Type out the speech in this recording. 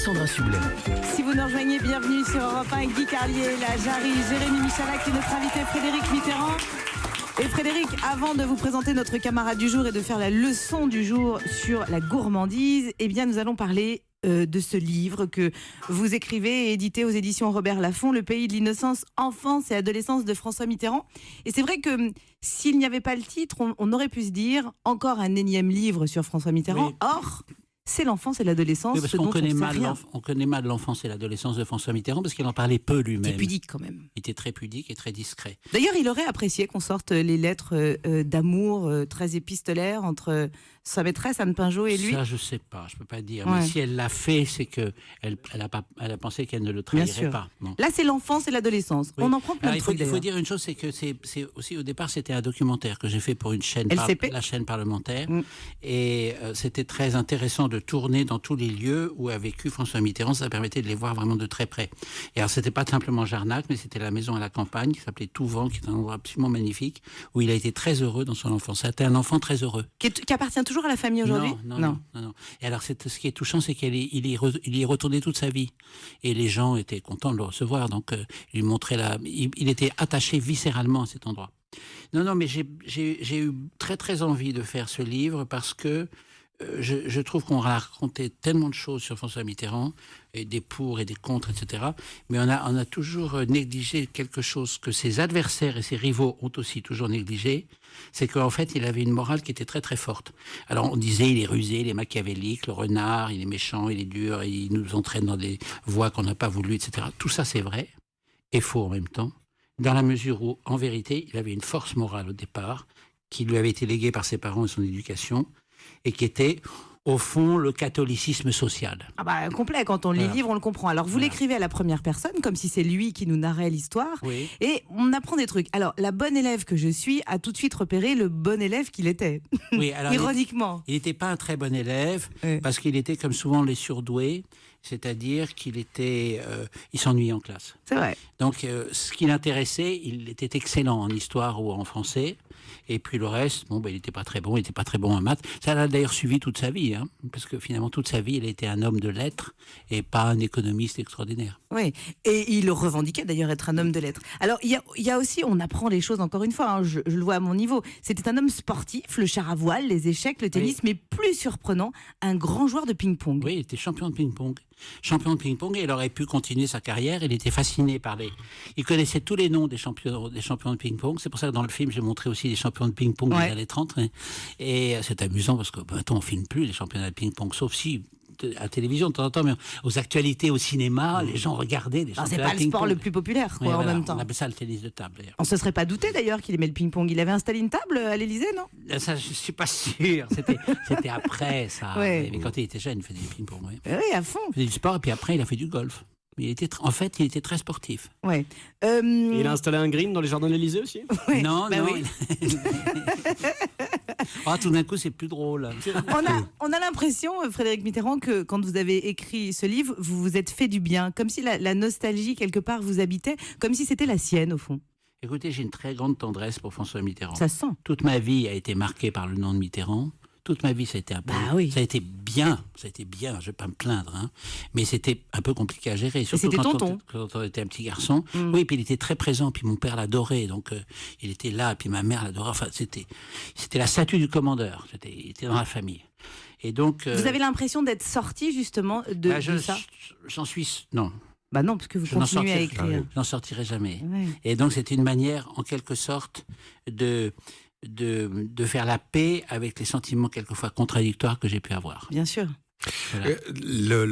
Alessandra Sublet. Si vous nous rejoignez, bienvenue sur Europe 1 avec Guy Carlier, la Jarry, Jérémy Michalak et notre invité Frédéric Mitterrand. Et Frédéric, avant de vous présenter notre camarade du jour et de faire la leçon du jour sur la gourmandise, eh bien nous allons parler de ce livre que vous écrivez et éditez aux éditions Robert Laffont, Le pays de l'innocence, enfance et adolescence de François Mitterrand. Et c'est vrai que s'il n'y avait pas le titre, on aurait pu se dire encore un énième livre sur François Mitterrand. Oui. Or, c'est l'enfance et l'adolescence. Oui, parce qu'on connaît mal l'enfance et l'adolescence de François Mitterrand parce qu'il en parlait peu lui-même. Il était pudique quand même. Il était très pudique et très discret. D'ailleurs, il aurait apprécié qu'on sorte les lettres d'amour très épistolaires entre sa maîtresse Anne Pinjot et lui. Ça, je sais pas, je peux pas dire. Ouais. Mais si elle l'a fait, c'est que elle a pensé qu'elle ne le trahirait pas. Non. Là, c'est l'enfance et l'adolescence. Oui. On en prend plein de trucs. Il faut dire une chose, c'est que c'est aussi au départ, c'était un documentaire que j'ai fait pour une chaîne, la chaîne parlementaire, et c'était très intéressant de tourner dans tous les lieux où a vécu François Mitterrand. Ça permettait de les voir vraiment de très près. Et alors, c'était pas simplement Jarnac, mais c'était la maison à la campagne qui s'appelait Touvent, qui est un endroit absolument magnifique, où il a été très heureux dans son enfance. C'était un enfant très heureux. Qui appartient toujours à la famille aujourd'hui ? Non. Et alors, ce qui est touchant, c'est qu'il y est retourné toute sa vie. Et les gens étaient contents de le recevoir. Donc, il montrait il était attaché viscéralement à cet endroit. Non, mais j'ai eu très, très envie de faire ce livre parce que je trouve qu'on a raconté tellement de choses sur François Mitterrand, et des pour et des contre, etc. Mais on a toujours négligé quelque chose que ses adversaires et ses rivaux ont aussi toujours négligé, c'est qu'en fait, il avait une morale qui était très très forte. Alors on disait, il est rusé, il est machiavélique, le renard, il est méchant, il est dur, il nous entraîne dans des voies qu'on n'a pas voulu, etc. Tout ça, c'est vrai et faux en même temps, dans la mesure où, en vérité, il avait une force morale au départ, qui lui avait été léguée par ses parents et son éducation, et qui était, au fond, le catholicisme social. Ah bah complet, quand on lit le livre, on le comprend. Alors vous l'écrivez à la première personne, comme si c'est lui qui nous narrait l'histoire, et on apprend des trucs. Alors, la bonne élève que je suis a tout de suite repéré le bon élève qu'il était. Oui, alors ironiquement. Il n'était pas un très bon élève, parce qu'il était, comme souvent les surdoués, c'est-à-dire qu'il était, il s'ennuyait en classe. C'est vrai. Donc, ce qui l'intéressait, il était excellent en histoire ou en français. Et puis le reste, il n'était pas très bon, il n'était pas très bon en maths. Ça l'a d'ailleurs suivi toute sa vie, parce que finalement, toute sa vie, il a été un homme de lettres et pas un économiste extraordinaire. Oui, et il revendiquait d'ailleurs être un homme de lettres. Alors, il y a aussi, on apprend les choses encore une fois, je le vois à mon niveau. C'était un homme sportif, le char à voile, les échecs, le tennis, mais plus surprenant, un grand joueur de ping-pong. Oui, il était champion de ping-pong. Champion de ping-pong, et il aurait pu continuer sa carrière. Il était fasciné par il connaissait tous les noms des champions de ping-pong. C'est pour ça que dans le film, j'ai montré aussi les champions de ping-pong des années 30. Et c'est amusant parce que maintenant, on ne filme plus les championnats de ping-pong, sauf si à la télévision de temps en temps, mais aux actualités, au cinéma, les gens regardaient les championnats de ping-pong. C'est pas le sport le plus populaire, en même temps. On appelle ça le tennis de table, d'ailleurs. On se serait pas douté, d'ailleurs, qu'il aimait le ping-pong. Il avait installé une table à l'Élysée, non ? Ça, je suis pas sûr. C'était après, ça. Mais quand il était jeune, il faisait du ping-pong. Oui, à fond. Il faisait du sport, et puis après, il a fait du golf. Il était très sportif. Ouais. Il a installé un green dans les jardins de l'Élysée aussi ? Non. Oui. Tout d'un coup, c'est plus drôle. On a l'impression, Frédéric Mitterrand, que quand vous avez écrit ce livre, vous vous êtes fait du bien, comme si la nostalgie, quelque part, vous habitait, comme si c'était la sienne, au fond. Écoutez, j'ai une très grande tendresse pour François Mitterrand. Ça se sent. Toute ma vie a été marquée par le nom de Mitterrand. Toute ma vie, ça a été ça a été bien, je ne vais pas me plaindre, mais c'était un peu compliqué à gérer, surtout quand on était un petit garçon. Oui, puis il était très présent, puis mon père l'adorait, donc il était là, puis ma mère l'adorait. Enfin, c'était la statue du commandeur. Il était dans la famille. Et donc, vous avez l'impression d'être sorti justement de ça ? J'en suis non. Bah non, parce que vous continuez à écrire. Je n'en sortirai jamais. Ouais. Et donc, c'était une manière, en quelque sorte, de faire la paix avec les sentiments quelquefois contradictoires que j'ai pu avoir. Bien sûr. Voilà.